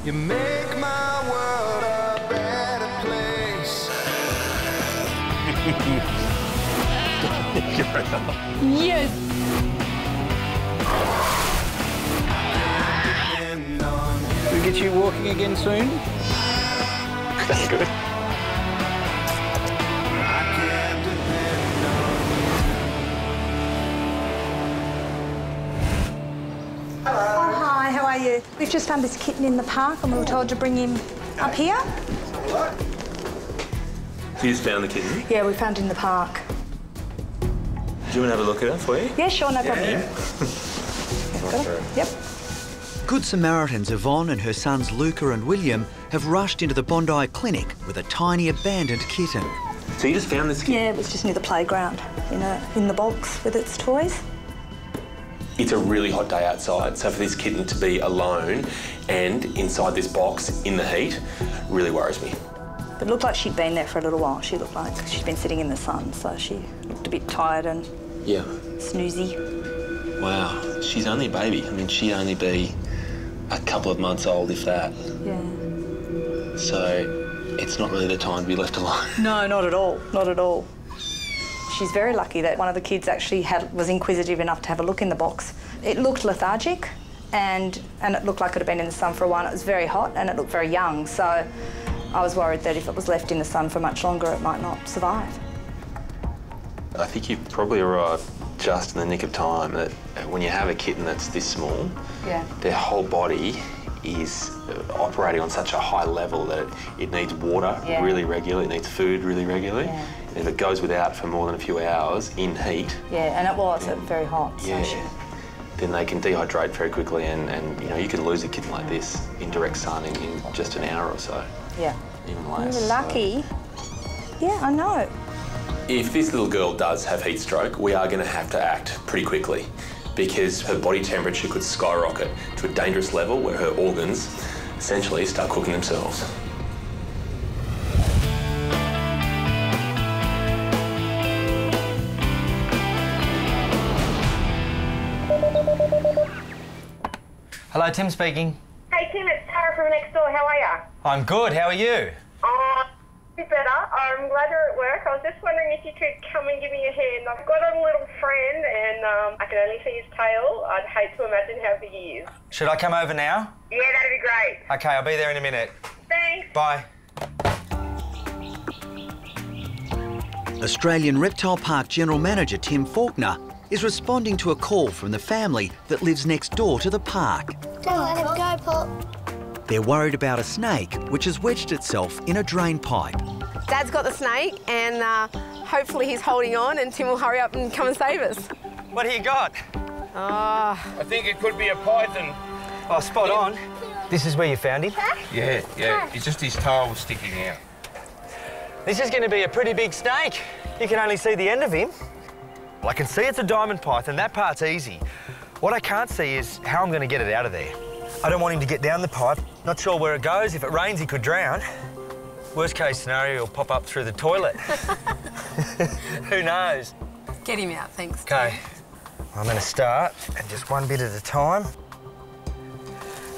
You make my world a better place. Yes. We'll get you walking again soon. That's good. Hi, how are you? We've just found this kitten in the park and we were told to bring him up here. You just found the kitten? Yeah, we found it in the park. Do you want to have a look at it for you? Yeah, sure, no problem. Got it? Yep. Good Samaritans Yvonne and her sons Luca and William have rushed into the Bondi clinic with a tiny abandoned kitten. So you just found this kitten? Yeah, it was just near the playground, you know, in the box with its toys. It's a really hot day outside, so for this kitten to be alone and inside this box in the heat really worries me. It looked like she'd been there for a little while. She looked like she'd been sitting in the sun, so she looked a bit tired and snoozy. Wow, she's only a baby. I mean, she'd only be a couple of months old, if that. Yeah. So it's not really the time to be left alone. No, not at all, not at all. She's very lucky that one of the kids actually was inquisitive enough to have a look in the box. It looked lethargic and it looked like it had been in the sun for a while. It was very hot and it looked very young, so I was worried that if it was left in the sun for much longer, it might not survive. I think you probably arrived just in the nick of time. That when you have a kitten that's this small, their whole body is operating on such a high level that it needs water really regularly, it needs food really regularly. Yeah. And if it goes without for more than a few hours in heat... Yeah, and it was very hot. So then they can dehydrate very quickly and you know, you can lose a kitten like this in direct sun in just an hour or so. Yeah. Even less. You're lucky. Yeah, I know. If this little girl does have heat stroke, we are going to have to act pretty quickly because her body temperature could skyrocket to a dangerous level where her organs essentially start cooking themselves. Hello, Tim speaking. Hey Tim, it's Tara from next door. How are ya? I'm good, how are you? A bit better. I'm glad you're at work. I was just wondering if you could come and give me a hand. I've got a little friend and I can only see his tail. I'd hate to imagine how big he is. Should I come over now? Yeah, that'd be great. Okay, I'll be there in a minute. Thanks. Bye. Australian Reptile Park General Manager Tim Faulkner is responding to a call from the family that lives next door to the park. Don't let him go, Pop. They're worried about a snake which has wedged itself in a drain pipe. Dad's got the snake and hopefully he's holding on and Tim will hurry up and come and save us. What do you got? Oh. I think it could be a python. Oh, spot on. This is where you found him? Yeah. It's just his tail was sticking out. This is going to be a pretty big snake. You can only see the end of him. Well, I can see it's a diamond python. That part's easy. What I can't see is how I'm going to get it out of there. I don't want him to get down the pipe. Not sure where it goes. If it rains, he could drown. Worst case scenario, he'll pop up through the toilet. Who knows? Get him out, thanks. OK. I'm going to start, and just one bit at a time.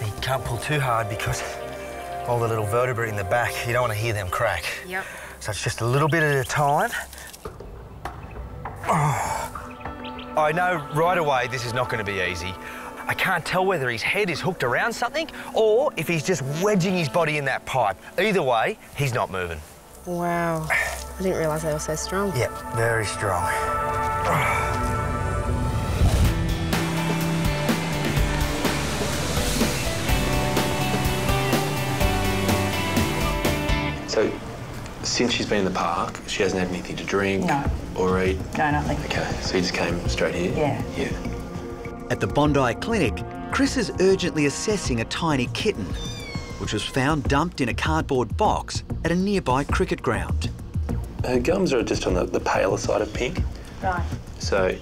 You can't pull too hard because all the little vertebrae in the back, you don't want to hear them crack. Yep. So it's just a little bit at a time. Oh. I know right away this is not going to be easy. I can't tell whether his head is hooked around something or if he's just wedging his body in that pipe. Either way, he's not moving. Wow. I didn't realise they were so strong. Yep, very strong. So, since she's been in the park, she hasn't had anything to drink or eat? No, nothing. OK, so you just came straight here? Yeah. At the Bondi clinic, Chris is urgently assessing a tiny kitten, which was found dumped in a cardboard box at a nearby cricket ground. Her gums are just on the paler side of pink. Right. So,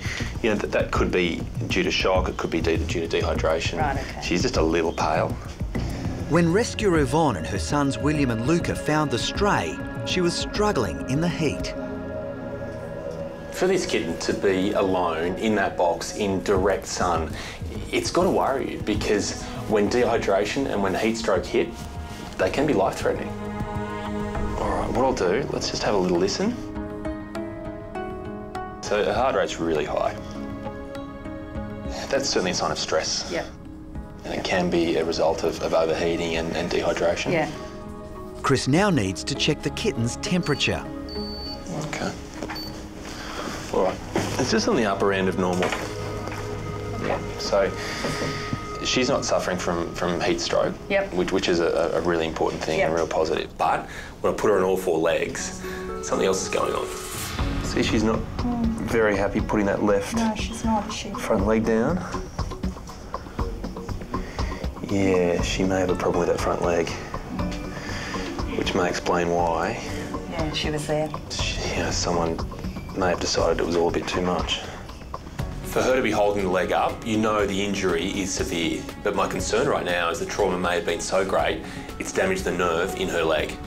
you know, that could be due to shock, it could be due to dehydration. Right, OK. She's just a little pale. When rescuer Yvonne and her sons William and Luca found the stray, she was struggling in the heat. For this kitten to be alone in that box in direct sun, it's got to worry you because When dehydration and when heat stroke hit, they can be life-threatening. All right, what I'll do, let's just have a little listen. So her heart rate's really high. That's certainly a sign of stress. Yep. And it can be a result of overheating and dehydration. Yeah. Chris now needs to check the kitten's temperature. Okay. All right. It's just on the upper end of normal. Yeah. So she's not suffering from heat stroke, yep. which is a really important thing, yep. and real positive. But when I put her on all four legs, something else is going on. See, she's not very happy putting that left she's not, is she? Front leg down. Yeah, she may have a problem with that front leg, which may explain why. Yeah, she was there. Someone may have decided it was all a bit too much. For her to be holding the leg up, you know the injury is severe. But my concern right now is the trauma may have been so great, it's damaged the nerve in her leg.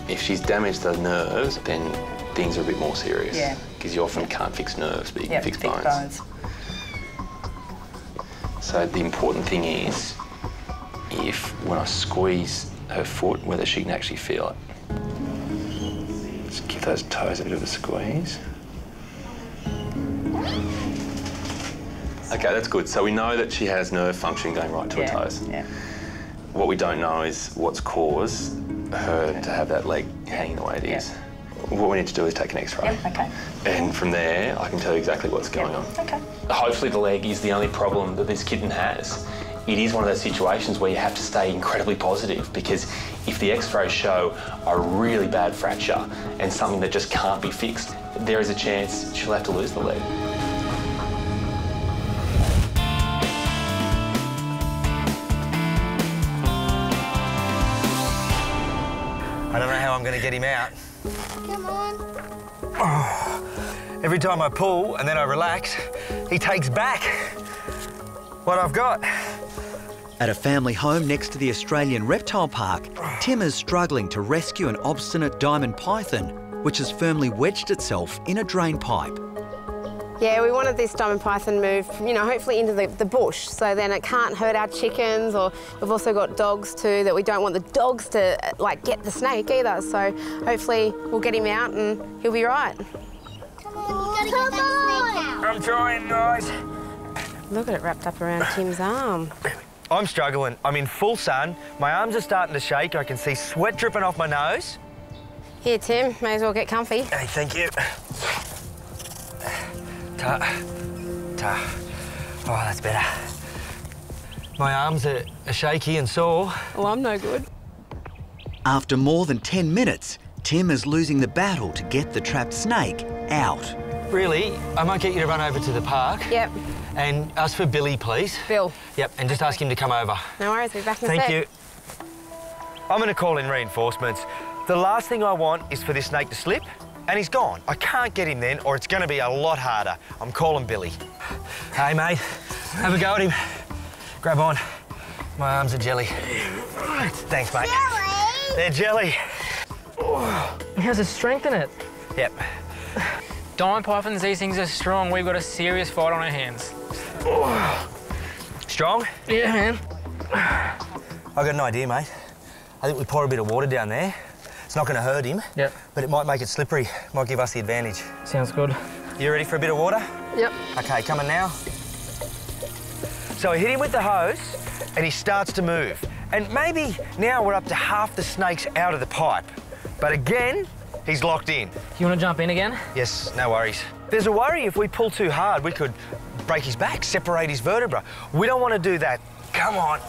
If she's damaged the nerves, then things are a bit more serious. Yeah. Because you often can't fix nerves, but you can fix bones. So the important thing is, when I squeeze her foot, whether she can actually feel it. Just give those toes a bit of a squeeze. Okay, that's good. So we know that she has nerve function going right to her toes. Yeah. What we don't know is what's caused her to have that leg hanging the way it is. What we need to do is take an X-ray. Yep, okay. And from there, I can tell you exactly what's going on. Okay. Hopefully the leg is the only problem that this kitten has. It is one of those situations where you have to stay incredibly positive, because if the X-rays show a really bad fracture and something that just can't be fixed, there is a chance she'll have to lose the leg. I don't know how I'm going to get him out. Come on. Every time I pull and then I relax, he takes back what I've got. At a family home next to the Australian Reptile Park, Tim is struggling to rescue an obstinate diamond python, which has firmly wedged itself in a drain pipe. Yeah, we wanted this diamond python moved, hopefully into the bush, so then it can't hurt our chickens, or we've also got dogs too, that we don't want the dogs to, get the snake either. So hopefully we'll get him out and he'll be right. Come on, you gotta get that snake out. I'm trying, guys. Look at it wrapped up around Tim's arm. I'm struggling. I'm in full sun. My arms are starting to shake. I can see sweat dripping off my nose. Here, Tim, may as well get comfy. Hey, thank you. Oh, that's better. My arms are shaky and sore. Well, I'm no good. After more than 10 minutes, Tim is losing the battle to get the trapped snake out. Really, I might get you to run over to the park. Yep. And ask for Billy, please. Bill. Yep, and just ask him to come over. No worries, we'll be back in a sec. Thank you. I'm going to call in reinforcements. The last thing I want is for this snake to slip, and he's gone. I can't get him then, or it's going to be a lot harder. I'm calling Billy. Hey, mate, have a go at him. Grab on. My arms are jelly. Thanks, mate. Jelly? They're jelly. It has a strength in it. Yep. Diamond pythons, these things are strong. We've got a serious fight on our hands. Strong? Yeah, man. I've got an idea, mate. I think we pour a bit of water down there. It's not going to hurt him, Yep. but it might make it slippery. Might give us the advantage. Sounds good. You ready for a bit of water? Yep. Okay, coming now. So I hit him with the hose and he starts to move. And maybe now we're up to half the snakes out of the pipe. But again, he's locked in. You want to jump in again? Yes, no worries. There's a worry if we pull too hard, we could break his back, separate his vertebra. We don't want to do that. Come on.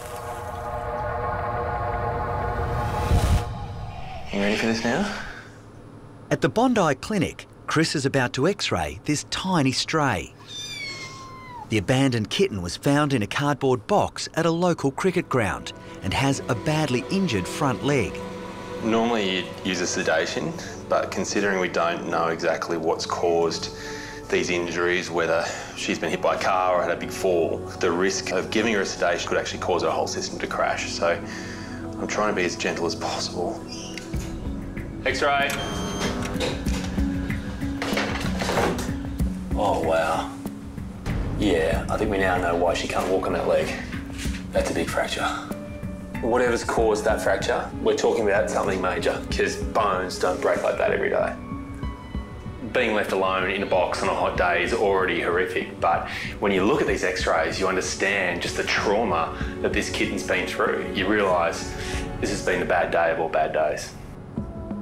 You ready for this now? At the Bondi Clinic, Chris is about to x-ray this tiny stray. The abandoned kitten was found in a cardboard box at a local cricket ground and has a badly injured front leg. Normally you'd use a sedation, but considering we don't know exactly what's caused these injuries, whether she's been hit by a car or had a big fall, the risk of giving her a sedation could actually cause her whole system to crash. So I'm trying to be as gentle as possible. X-ray. Oh, wow. Yeah, I think we now know why she can't walk on that leg. That's a big fracture. Whatever's caused that fracture, we're talking about something major, because bones don't break like that every day. Being left alone in a box on a hot day is already horrific, but when you look at these x-rays, you understand just the trauma that this kitten's been through. You realise this has been the bad day of all bad days.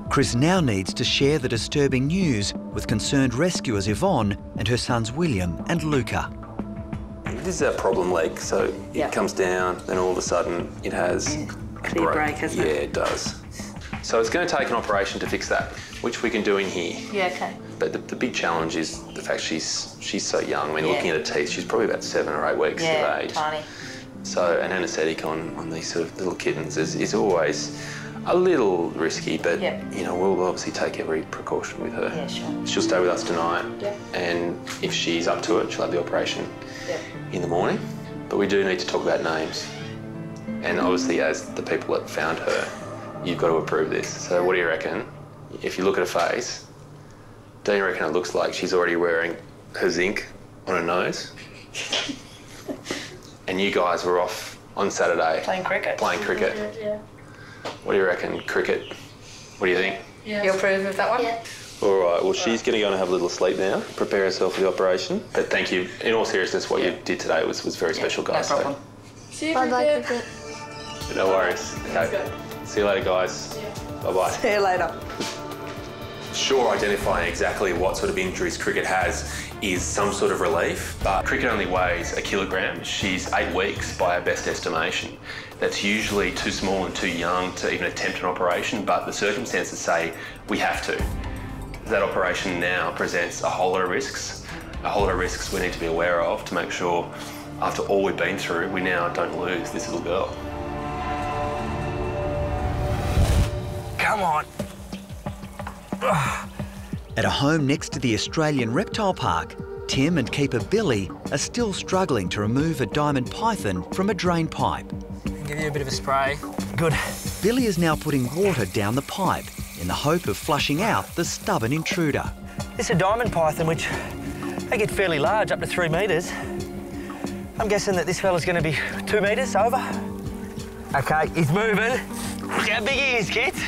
Chris now needs to share the disturbing news with concerned rescuers Yvonne and her sons William and Luca. This is our problem leg, so it comes down, then all of a sudden it has a clear break, hasn't it? Yeah, it does. So it's going to take an operation to fix that, which we can do in here. Yeah, okay. But the big challenge is the fact she's so young. I mean, looking at her teeth, she's probably about 7 or 8 weeks of age. Tiny. So an anaesthetic on these sort of little kittens is always a little risky, but you know, we'll obviously take every precaution with her. Yeah, sure. She'll stay with us tonight, and if she's up to it, she'll have the operation in the morning. But we do need to talk about names. And obviously, as the people that found her, you've got to approve this. So what do you reckon? If you look at her face, don't you reckon it looks like she's already wearing her zinc on her nose? And you guys were off on Saturday Playing cricket. Yeah. What do you reckon, cricket? What do you think? Yeah. You approve of that one? Yeah. All right, well, she's going to go and have a little sleep now, prepare herself for the operation. But thank you. In all seriousness, what you did today was very special, guys. No problem. Bye-bye. So, no worries. Okay. See you later, guys. Bye-bye. See you later. Sure, identifying exactly what sort of injuries Cricket has is some sort of relief, but Cricket only weighs 1 kilogram. She's 8 weeks by our best estimation. That's usually too small and too young to even attempt an operation, but the circumstances say we have to. That operation now presents a whole lot of risks we need to be aware of to make sure, after all we've been through, we now don't lose this little girl. Come on. At a home next to the Australian Reptile Park, Tim and keeper Billy are still struggling to remove a diamond python from a drain pipe. I'll give you a bit of a spray. Good. Billy is now putting water down the pipe in the hope of flushing out the stubborn intruder. This is a diamond python, which they get fairly large, up to 3 metres. I'm guessing that this fella's going to be 2 metres over. OK, he's moving. Look how big he is, kids.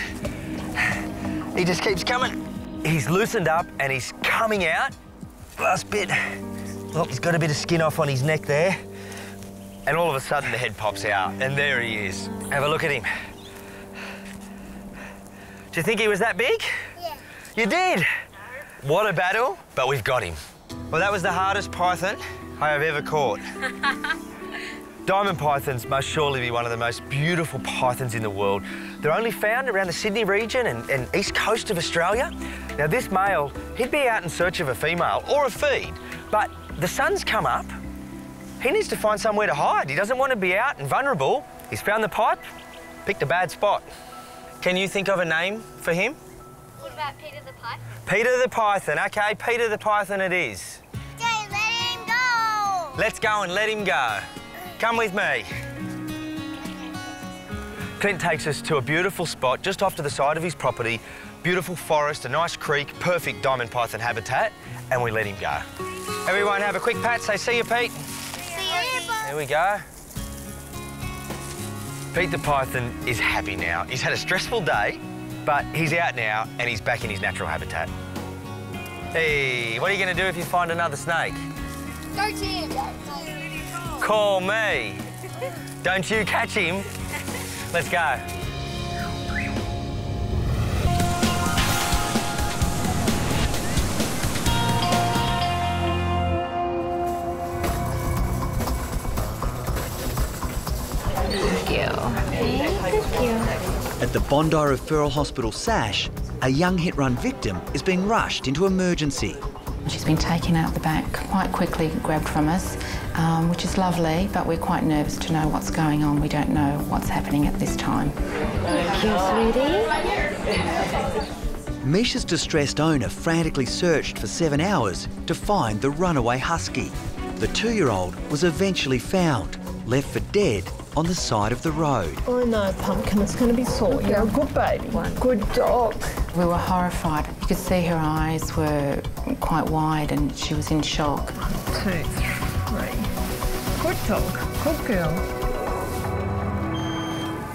He just keeps coming. He's loosened up and he's coming out. Last bit. Look, he's got a bit of skin off on his neck there. And all of a sudden the head pops out, and there he is. Have a look at him. Do you think he was that big? Yeah. You did? What a battle, but we've got him. Well, that was the hardest python I have ever caught. Diamond pythons must surely be one of the most beautiful pythons in the world. They're only found around the Sydney region and east coast of Australia. Now, this male, he'd be out in search of a female or a feed, but the sun's come up. He needs to find somewhere to hide. He doesn't want to be out and vulnerable. He's found the pipe, picked a bad spot. Can you think of a name for him? What about Peter the Python? Peter the Python. OK, Peter the Python it is. Okay, let him go. Let's go and let him go. Come with me. Clint takes us to a beautiful spot just off to the side of his property. Beautiful forest, a nice creek, perfect diamond python habitat, and we let him go. Everyone have a quick pat, say see you, Pete. See you. There we go. Pete the python is happy now. He's had a stressful day, but he's out now and he's back in his natural habitat. Hey, what are you going to do if you find another snake? Go to him. Call me. Don't you catch him. Let's go. At the Bondi Referral Hospital Sash, a young hit-run victim is being rushed into emergency. She's been taken out the back quite quickly, grabbed from us, which is lovely, but we're quite nervous to know what's going on. We don't know what's happening at this time. Thank you, sweetie. Misha's distressed owner frantically searched for 7 hours to find the runaway husky. The 2-year-old was eventually found, left for dead on the side of the road. Oh no, Pumpkin, it's going to be sore. You're a good baby. Good dog. We were horrified. You could see her eyes were quite wide and she was in shock. 1, 2, 3. Good dog. Good girl.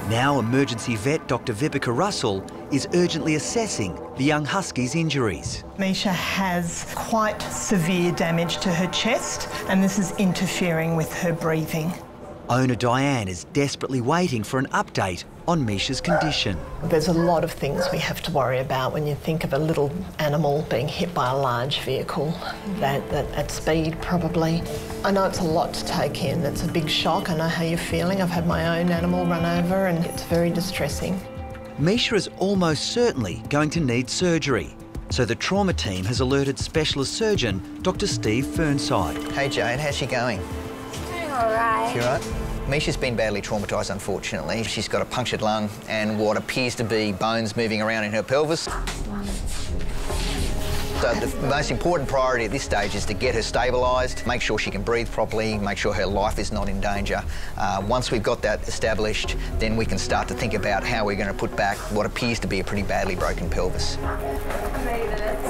Now emergency vet Dr Vibeke Russell is urgently assessing the young Husky's injuries. Misha has quite severe damage to her chest and this is interfering with her breathing. Owner Diane is desperately waiting for an update on Misha's condition. There's a lot of things we have to worry about when you think of a little animal being hit by a large vehicle, that at speed probably. I know it's a lot to take in, it's a big shock, I know how you're feeling. I've had my own animal run over and it's very distressing. Misha is almost certainly going to need surgery, so the trauma team has alerted specialist surgeon Dr Steve Fernside. Hey Jane, how's she going? Doing all right. You all right? Misha's been badly traumatised, unfortunately. She's got a punctured lung and what appears to be bones moving around in her pelvis. So the most important priority at this stage is to get her stabilised, make sure she can breathe properly, make sure her life is not in danger. Once we've got that established, then we can start to think about how we're going to put back what appears to be a pretty badly broken pelvis.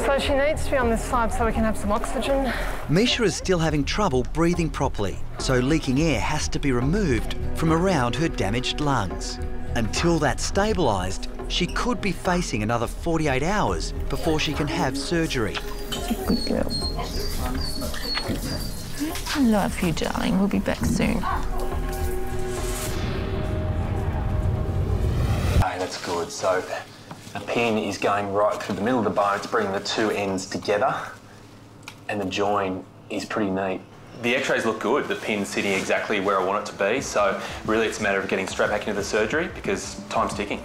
So she needs to be on this side so we can have some oxygen. Misha is still having trouble breathing properly, so leaking air has to be removed from around her damaged lungs. Until that's stabilised, she could be facing another 48 hours before she can have surgery. Good girl. I love you, darling. We'll be back soon. Okay, that's good. So the pin is going right through the middle of the bone. It's bringing the two ends together, and the join is pretty neat. The x-rays look good. The pin's sitting exactly where I want it to be, so really it's a matter of getting straight back into the surgery because time's ticking.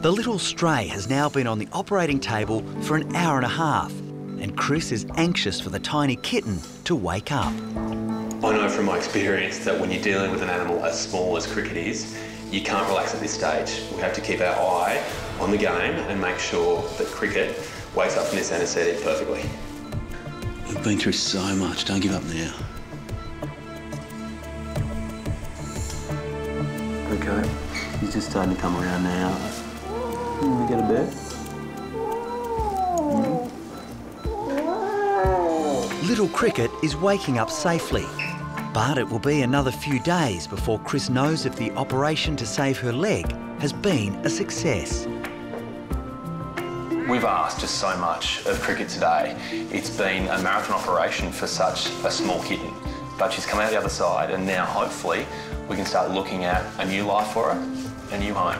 The little stray has now been on the operating table for an hour and a half, and Chris is anxious for the tiny kitten to wake up. I know from my experience that when you're dealing with an animal as small as Cricket is, you can't relax at this stage. We have to keep our eye on the game and make sure that Cricket wakes up from this anaesthetic perfectly. We've been through so much, don't give up now. Okay, he's just starting to come around now. We get a bit. Little Cricket is waking up safely, but it will be another few days before Chris knows if the operation to save her leg has been a success. We've asked just so much of Cricket today. It's been a marathon operation for such a small kitten, but she's come out the other side and now hopefully we can start looking at a new life for her, a new home.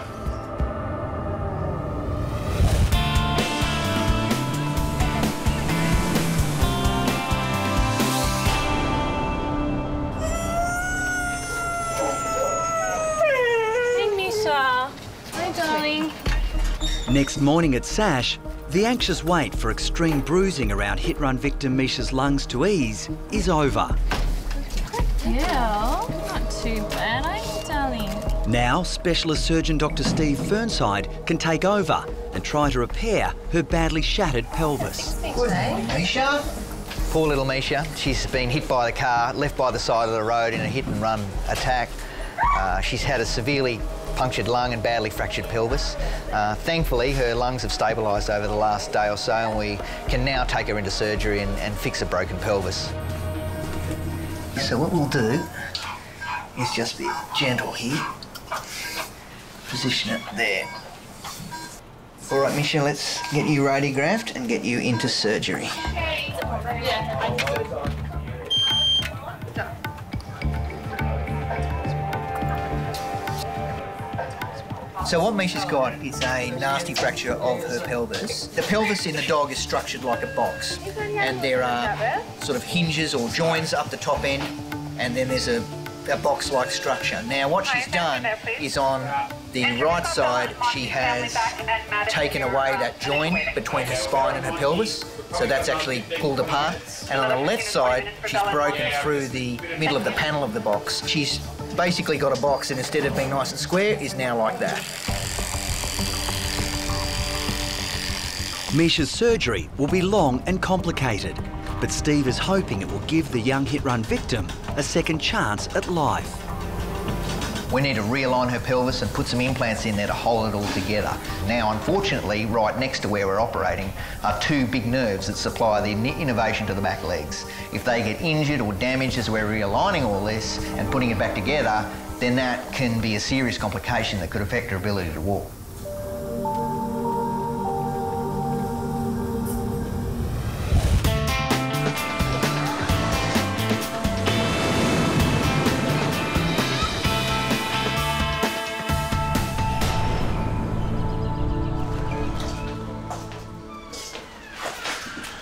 Hey, Misha. Hi, darling. Next morning at Sash, the anxious wait for extreme bruising around hit-run victim Misha's lungs to ease is over. Yeah, not too bad, are you, darling? Now, specialist surgeon Dr Steve Fernside can take over and try to repair her badly shattered pelvis. Good morning, Misha. Poor little Misha. She's been hit by the car, left by the side of the road in a hit-and-run attack. She's had a severely punctured lung and badly fractured pelvis. Thankfully, her lungs have stabilised over the last day or so and we can now take her into surgery and fix a broken pelvis. So what we'll do is just be gentle here. Position it there. All right, Misha, let's get you radiographed and get you into surgery. So what Misha's got is a nasty fracture of her pelvis. The pelvis in the dog is structured like a box, and there are sort of hinges or joins up the top end, and then there's a box-like structure. Now what she's done is on the right side she has taken away that join between her spine and her pelvis, so that's actually pulled apart, and on the left side she's broken through the middle of the panel of the box. She's basically got a box and instead of being nice and square is now like that. Misha's surgery will be long and complicated, but Steve is hoping it will give the young hit-run victim a second chance at life. We need to realign her pelvis and put some implants in there to hold it all together. Now, unfortunately, right next to where we're operating are two big nerves that supply the innervation to the back legs. If they get injured or damaged as we're realigning all this and putting it back together, then that can be a serious complication that could affect her ability to walk.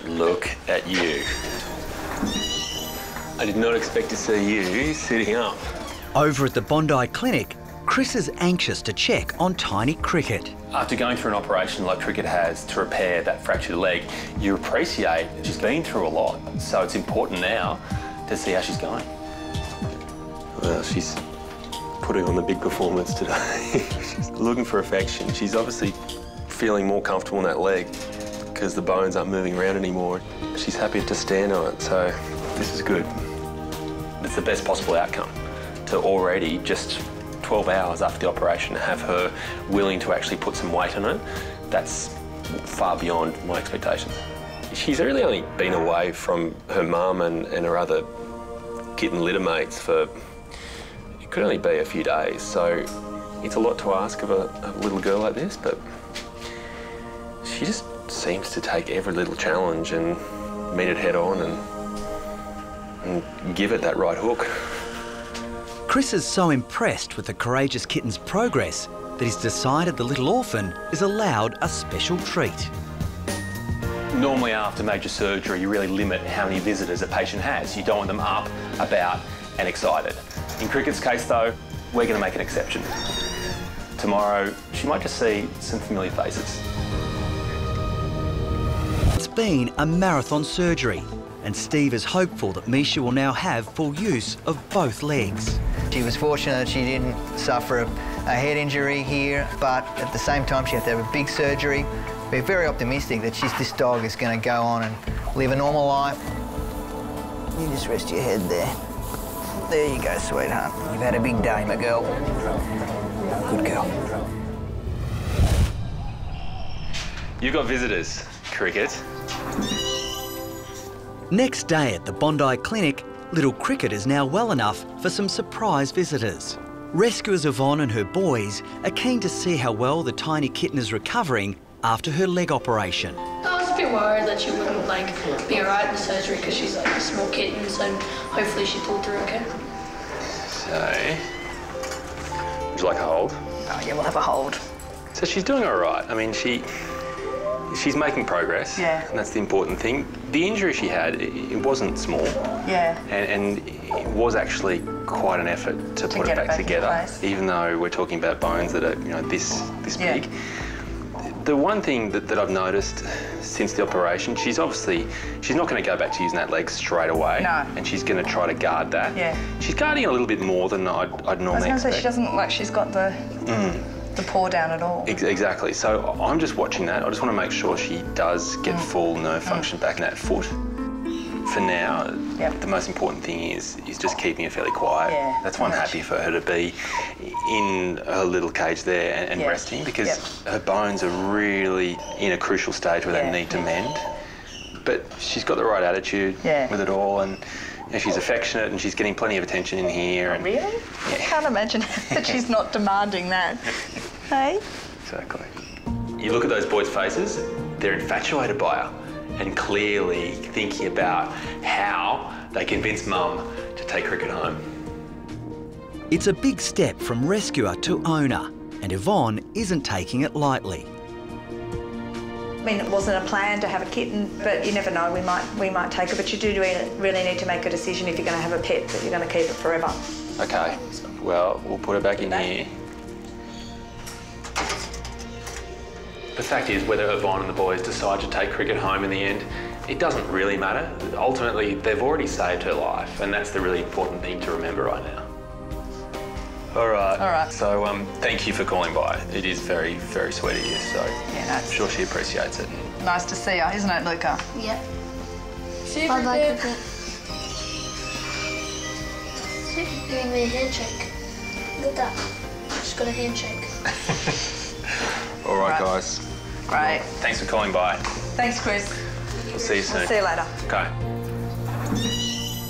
Look at you. I did not expect to see you sitting up. Over at the Bondi Clinic, Chris is anxious to check on tiny Cricket. After going through an operation like Cricket has to repair that fractured leg, you appreciate that she's been through a lot. So it's important now to see how she's going. Well, she's putting on the big performance today. She's looking for affection. She's obviously feeling more comfortable in that leg because the bones aren't moving around anymore. She's happy to stand on it, so this is good. It's the best possible outcome to already, just 12 hours after the operation, have her willing to actually put some weight on it. That's far beyond my expectations. She's really only been away from her mum and her other kitten litter mates for, it could only be a few days, so it's a lot to ask of a little girl like this, but she just seems to take every little challenge and meet it head on and give it that right hook. Chris is so impressed with the courageous kitten's progress that he's decided the little orphan is allowed a special treat. Normally after major surgery, you really limit how many visitors a patient has. You don't want them up, about and excited. In Cricket's case though, we're going to make an exception. Tomorrow, she might just see some familiar faces. It's been a marathon surgery, and Steve is hopeful that Misha will now have full use of both legs. She was fortunate that she didn't suffer a head injury here, but at the same time she had to have a big surgery. We're very optimistic that this dog is going to go on and live a normal life. You just rest your head there. There you go, sweetheart. You've had a big day, my girl. Good girl. You've got visitors, Cricket. Next day at the Bondi Clinic, little Cricket is now well enough for some surprise visitors. Rescuers Yvonne and her boys are keen to see how well the tiny kitten is recovering after her leg operation. I was a bit worried that she wouldn't be alright in the surgery because she's a small kitten, so hopefully she pulled through okay. So, would you like a hold? Oh, yeah, we'll have a hold. So she's doing all right. I mean, she's making progress. Yeah. And that's the important thing. The injury she had, it wasn't small. Yeah. And it was actually quite an effort to put it back together, even though we're talking about bones that are, this big. The one thing that I've noticed since the operation, she's not going to go back to using that leg straight away. No. And she's going to try to guard that. Yeah. She's guarding a little bit more than I'd normally expect. I was going to say, she doesn't look like she's got the paw down at all. Exactly. So I'm just watching that. I just want to make sure she does get full nerve function back in that foot. For now, the most important thing is just keeping her fairly quiet. Yeah, that's why I'm happy for her to be in her little cage there and resting, because her bones are really in a crucial stage where they need to mend. But she's got the right attitude with it all, and she's affectionate and she's getting plenty of attention in here. And, really? I can't imagine that she's not demanding that. Hey? Exactly. You look at those boys' faces, they're infatuated by her and clearly thinking about how they convince Mum to take Cricket home. It's a big step from rescuer to owner, and Yvonne isn't taking it lightly. I mean, it wasn't a plan to have a kitten, but you never know, we might take her, but you do really need to make a decision if you're going to have a pet, that you're going to keep it forever. Okay, well, we'll put her back in here. The fact is, whether Yvonne and the boys decide to take Cricket home in the end, it doesn't really matter. Ultimately, they've already saved her life, and that's the really important thing to remember right now. All right. So, thank you for calling by. It is very, very sweet of you, so I'm sure she appreciates it. Nice to see her, isn't it, Luca? Yeah. Bye-bye, Cricket. Giving me a handshake. Look at that. Just got a handshake. All right, guys. Great. Thanks for calling by. Thanks, Chris. We'll see you soon. We'll see you later. Okay.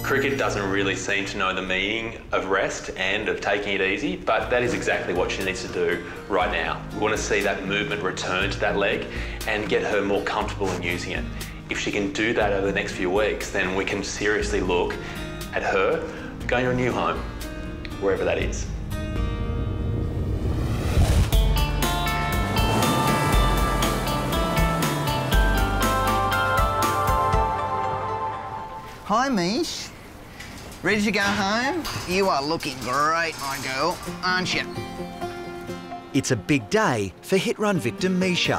Cricket doesn't really seem to know the meaning of rest and of taking it easy, but that is exactly what she needs to do right now. We want to see that movement return to that leg and get her more comfortable in using it. If she can do that over the next few weeks, then we can seriously look at her going to a new home, wherever that is. Hi, Mish. Ready to go home? You are looking great, my girl, aren't you? It's a big day for hit-run victim Misha.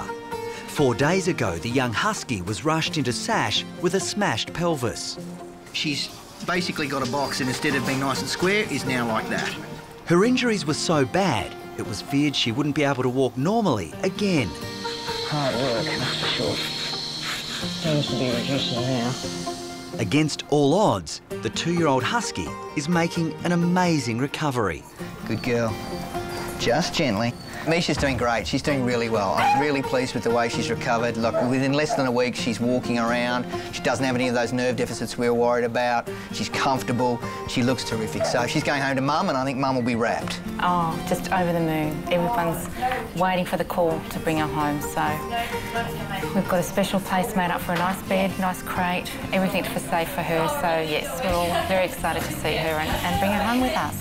4 days ago, the young Husky was rushed into Sash with a smashed pelvis. She's basically got a box and instead of being nice and square, is now like that. Her injuries were so bad, it was feared she wouldn't be able to walk normally again. Hard work, that's for sure. Seems to be reducing now. Against all odds, the 2-year-old Husky is making an amazing recovery. Good girl. Just gently. Misha's doing great. She's doing really well. I'm really pleased with the way she's recovered. Look, within less than a week, she's walking around. She doesn't have any of those nerve deficits we were worried about. She's comfortable. She looks terrific. So she's going home to Mum, and I think Mum will be wrapped. Oh, just over the moon. Everyone's waiting for the call to bring her home, so we've got a special place made up for a nice bed, nice crate, everything for safe for her. So yes, we're all very excited to see her and bring her home with us.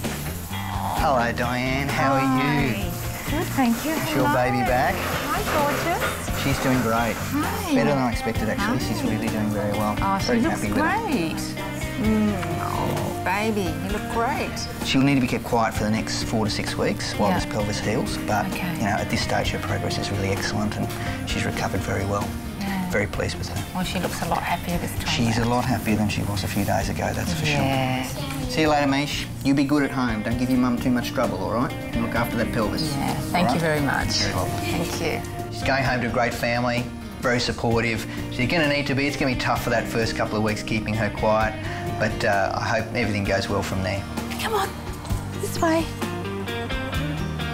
Hello, Diane. How are you? Good, thank you. Is your baby back? Hi, gorgeous. She's doing great. Hi. Better than I expected, actually. She's really doing very well. Oh, she very looks happy with her. great. Oh, baby, you look great. She'll need to be kept quiet for the next 4 to 6 weeks while this pelvis heals. But, you know, at this stage, her progress is really excellent and she's recovered very well. Yeah. Very pleased with her. Well, she looks a lot happier this time. She's a lot happier than she was a few days ago, that's for sure. See you later, Mish. You be good at home. Don't give your mum too much trouble, all right? And look after that pelvis. Yeah, thank you very much. Very welcome. Thank you. She's going home to a great family, very supportive. She's going to need to be. It's going to be tough for that first couple of weeks keeping her quiet, but I hope everything goes well from there. Come on, this way.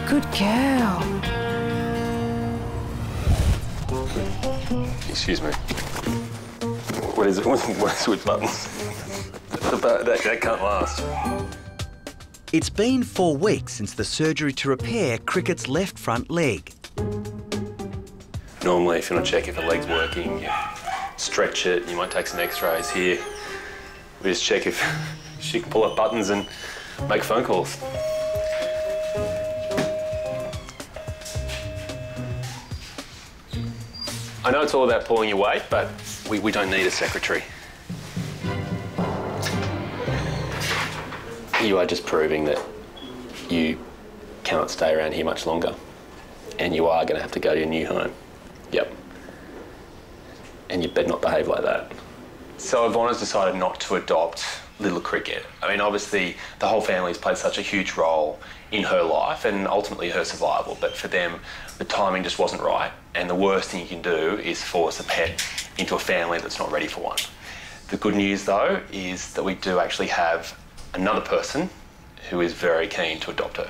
Good girl. Excuse me. What is it? What is which button? That can't last. It's been 4 weeks since the surgery to repair Cricket's left front leg. Normally, if you want to check if the leg's working, you stretch it, you might take some x-rays here. We just check if she can pull up buttons and make phone calls. I know it's all about pulling your weight, but we don't need a secretary. You are just proving that you cannot stay around here much longer, and you are going to have to go to your new home. Yep. And you better not behave like that. So Ivana's decided not to adopt little Cricket. I mean, obviously, the whole family's played such a huge role in her life and ultimately her survival, but for them, the timing just wasn't right, and the worst thing you can do is force a pet into a family that's not ready for one. The good news, though, is that we do actually have another person who is very keen to adopt her.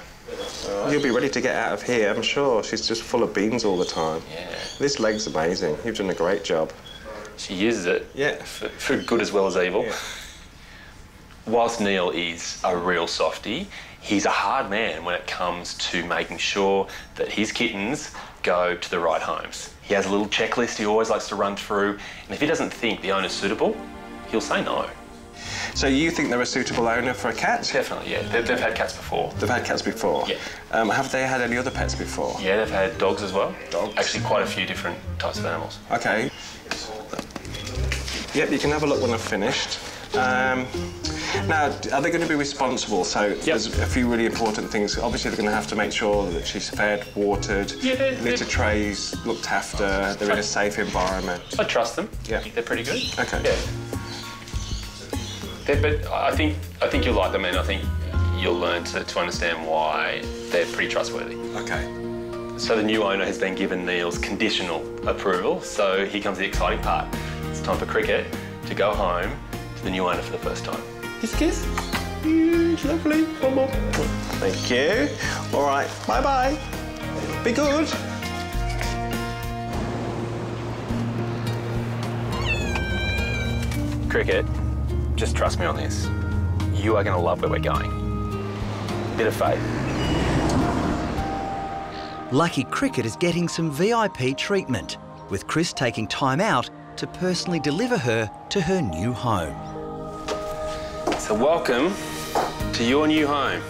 You'll be ready to get out of here, I'm sure. She's just full of beans all the time. Yeah. This leg's amazing. You've done a great job. She uses it for good as well as evil. Yeah. Whilst Neil is a real softie, he's a hard man when it comes to making sure that his kittens go to the right homes. He has a little checklist he always likes to run through, and if he doesn't think the owner's suitable, he'll say no. So you think they're a suitable owner for a cat? Definitely, yeah. They've had cats before. They've had cats before? Yeah. Have they had any other pets before? Yeah, they've had dogs as well. Dogs? Actually, quite a few different types of animals. OK. Yep, you can have a look when I've finished. Now, are they going to be responsible? So there's a few really important things. Obviously, they're going to have to make sure that she's fed, watered, litter trays looked after, they're in a safe environment. I trust them. Yeah. They're pretty good. OK. Yeah. But I think you'll like them, and I think you'll learn to understand why they're pretty trustworthy. OK. So the new owner has been given Neil's conditional approval, so here comes the exciting part. It's time for Cricket to go home to the new owner for the first time. Kiss, kiss. She's lovely. One more. Thank you. All right, bye-bye. Be good. Cricket, just trust me on this. You are going to love where we're going. Bit of faith. Lucky Cricket is getting some VIP treatment, with Chris taking time out to personally deliver her to her new home. So welcome to your new home.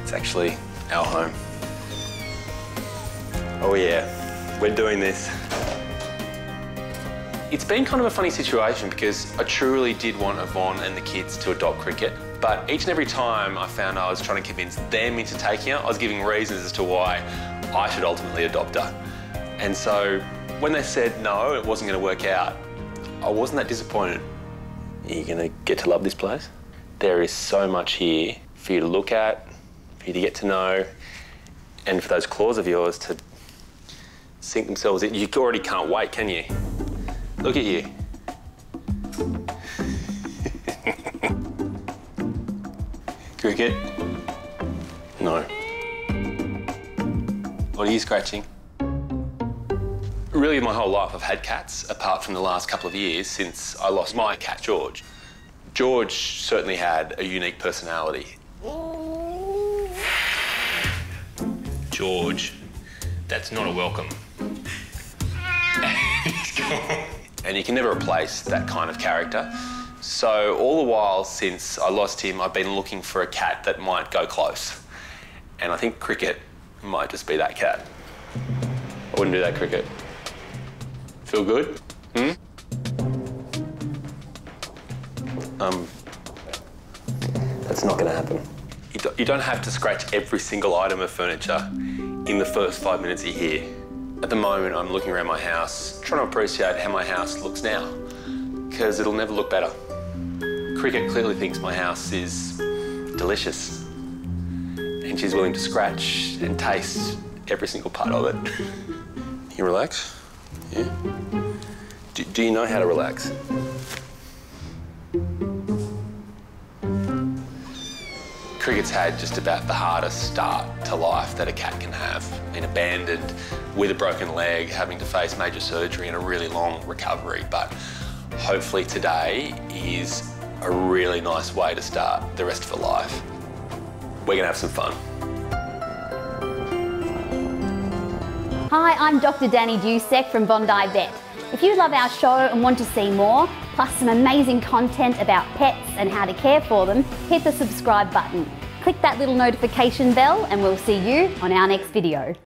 It's actually our home. Oh yeah, we're doing this. It's been kind of a funny situation because I truly did want Yvonne and the kids to adopt Cricket, but each and every time I found I was trying to convince them into taking her, I was giving reasons as to why I should ultimately adopt her. And so when they said no, it wasn't going to work out, I wasn't that disappointed. Are you going to get to love this place? There is so much here for you to look at, for you to get to know, and for those claws of yours to sink themselves in. You already can't wait, can you? Look at you. Cricket? No. What are you scratching? Really, my whole life I've had cats, apart from the last couple of years since I lost my cat, George. George certainly had a unique personality. George, that's not a welcome. And you can never replace that kind of character. So all the while since I lost him, I've been looking for a cat that might go close. And I think Cricket might just be that cat. I wouldn't do that, Cricket. Feel good? That's not going to happen. You don't have to scratch every single item of furniture in the first 5 minutes you're here. At the moment, I'm looking around my house, trying to appreciate how my house looks now, because it'll never look better. Cricket clearly thinks my house is delicious, and she's willing to scratch and taste every single part of it. You relax? Yeah? Do you know how to relax? Cricket's had just about the hardest start to life that a cat can have. Been abandoned, with a broken leg, having to face major surgery and a really long recovery. But hopefully today is a really nice way to start the rest of her life. We're gonna have some fun. Hi, I'm Dr. Danny Dusek from Bondi Vet. If you love our show and want to see more, plus some amazing content about pets and how to care for them, hit the subscribe button. Click that little notification bell and we'll see you on our next video.